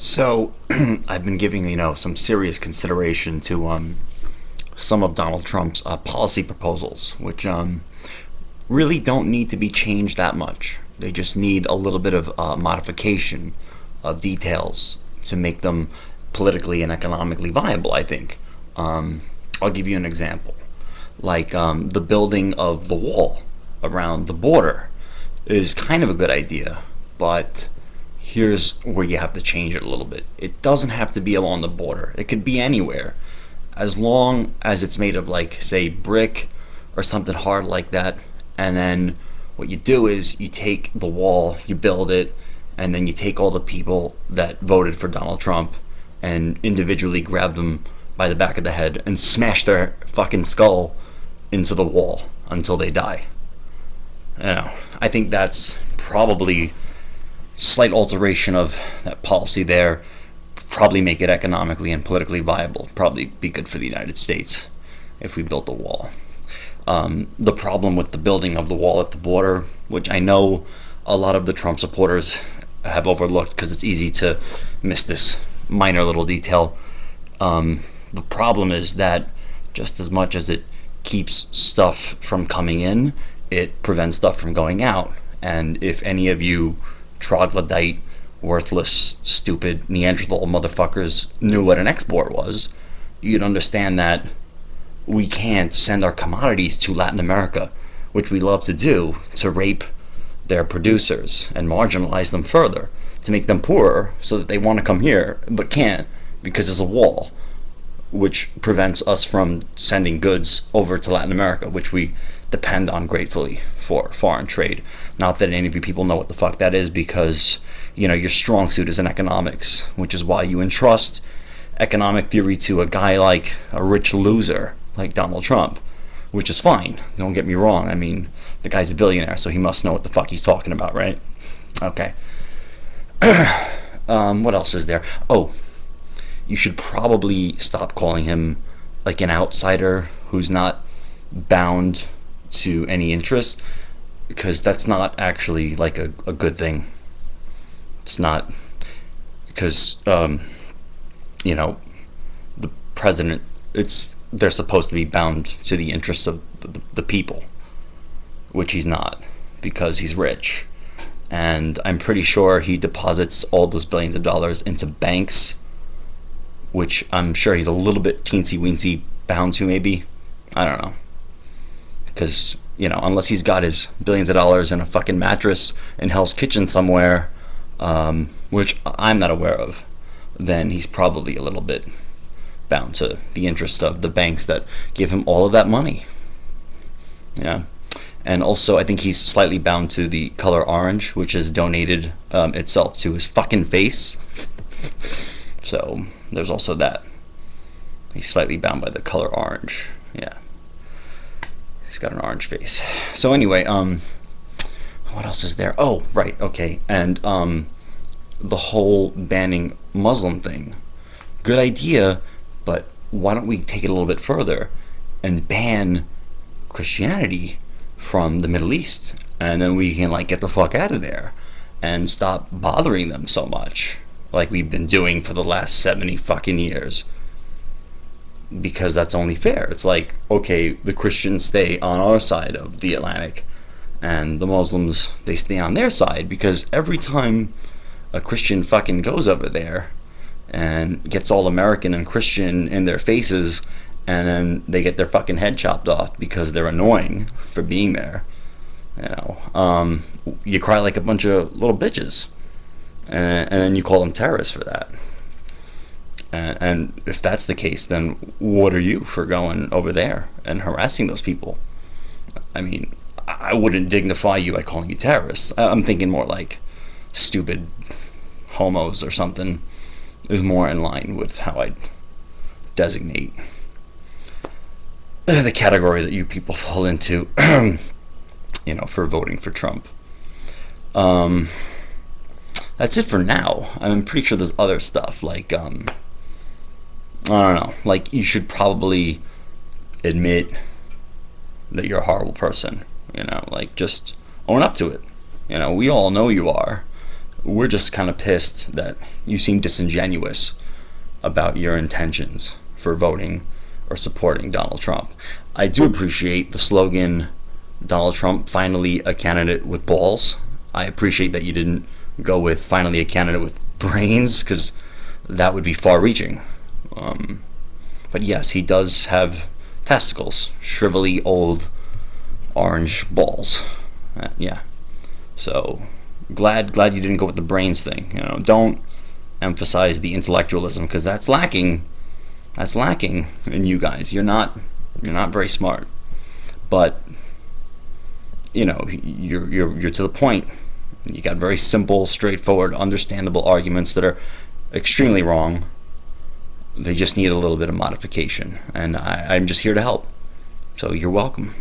So, I've been giving some serious consideration to some of Donald Trump's policy proposals, which really don't need to be changed that much. They just need a little bit of modification of details to make them politically and economically viable. I think. I'll give you an example, like the building of the wall around the border is kind of a good idea, but here's where you have to change it a little bit. It doesn't have to be along the border. It could be anywhere, as long as it's made of, like, say, brick or something hard like that. And then what you do is you take the wall, you build it, and then you take all the people that voted for Donald Trump and individually grab them by the back of the head and smash their fucking skull into the wall until they die. I think that's probably slight alteration of that policy there. Probably make it economically and politically viable. Probably be good for the United States if we built a wall. The problem with the building of the wall at the border, which I know a lot of the Trump supporters have overlooked because it's easy to miss this minor little detail. The problem is that just as much as it keeps stuff from coming in, it prevents stuff from going out. And if any of you troglodyte, worthless, stupid Neanderthal motherfuckers knew what an export was, you'd understand that we can't send our commodities to Latin America, which we love to do, to rape their producers and marginalize them further, to make them poorer so that they want to come here but can't because there's a wall which prevents us from sending goods over to Latin America, which we depend on gratefully for foreign trade. Not that any of you people know what the fuck that is, because your strong suit is in economics, which is why you entrust economic theory to a guy like a rich loser like Donald Trump, which is fine. Don't get me wrong. I mean, the guy's a billionaire, so he must know what the fuck he's talking about, right? Okay. What else is there? Oh, you should probably stop calling him like an outsider who's not bound to any interest, because that's not actually like a good thing. It's not, because the president, they're supposed to be bound to the interests of the people, which he's not, because he's rich. And I'm pretty sure he deposits all those billions of dollars into banks, which I'm sure he's a little bit teensy-weensy bound to, maybe. I don't know. Because, unless he's got his billions of dollars in a fucking mattress in Hell's Kitchen somewhere, which I'm not aware of, then he's probably a little bit bound to the interests of the banks that give him all of that money. Yeah. And also, I think he's slightly bound to the color orange, which has donated itself to his fucking face. So there's also that. He's slightly bound by the color orange. Yeah. He's got an orange face. So anyway, what else is there? Oh, right, okay. And the whole banning Muslim thing. Good idea, but why don't we take it a little bit further and ban Christianity from the Middle East, and then we can get the fuck out of there and stop bothering them so much, like we've been doing for the last 70 fucking years. Because that's only fair. It's like, okay, the Christians stay on our side of the Atlantic, and the Muslims, they stay on their side, because every time a Christian fucking goes over there and gets all American and Christian in their faces, and then they get their fucking head chopped off because they're annoying for being there, you cry like a bunch of little bitches, and then you call them terrorists for that. And if that's the case, then what are you for going over there and harassing those people? I mean, I wouldn't dignify you by calling you terrorists. I'm thinking more like stupid homos or something is more in line with how I'd designate the category that you people fall into, for voting for Trump. That's it for now. I'm pretty sure there's other stuff, like, I don't know, like, you should probably admit that you're a horrible person, just own up to it. We all know you are. we're just kind of pissed that you seem disingenuous about your intentions for voting or supporting Donald Trump. I do appreciate the slogan, Donald Trump, finally a candidate with balls. I appreciate that you didn't go with finally a candidate with brains, because that would be far reaching. But yes, he does have testicles, shrivelly old orange balls. Yeah. So glad you didn't go with the brains thing. Don't emphasize the intellectualism, because that's lacking. That's lacking in you guys. You're not very smart. But you're to the point. You got very simple, straightforward, understandable arguments that are extremely wrong. They just need a little bit of modification, and I'm just here to help. So you're welcome.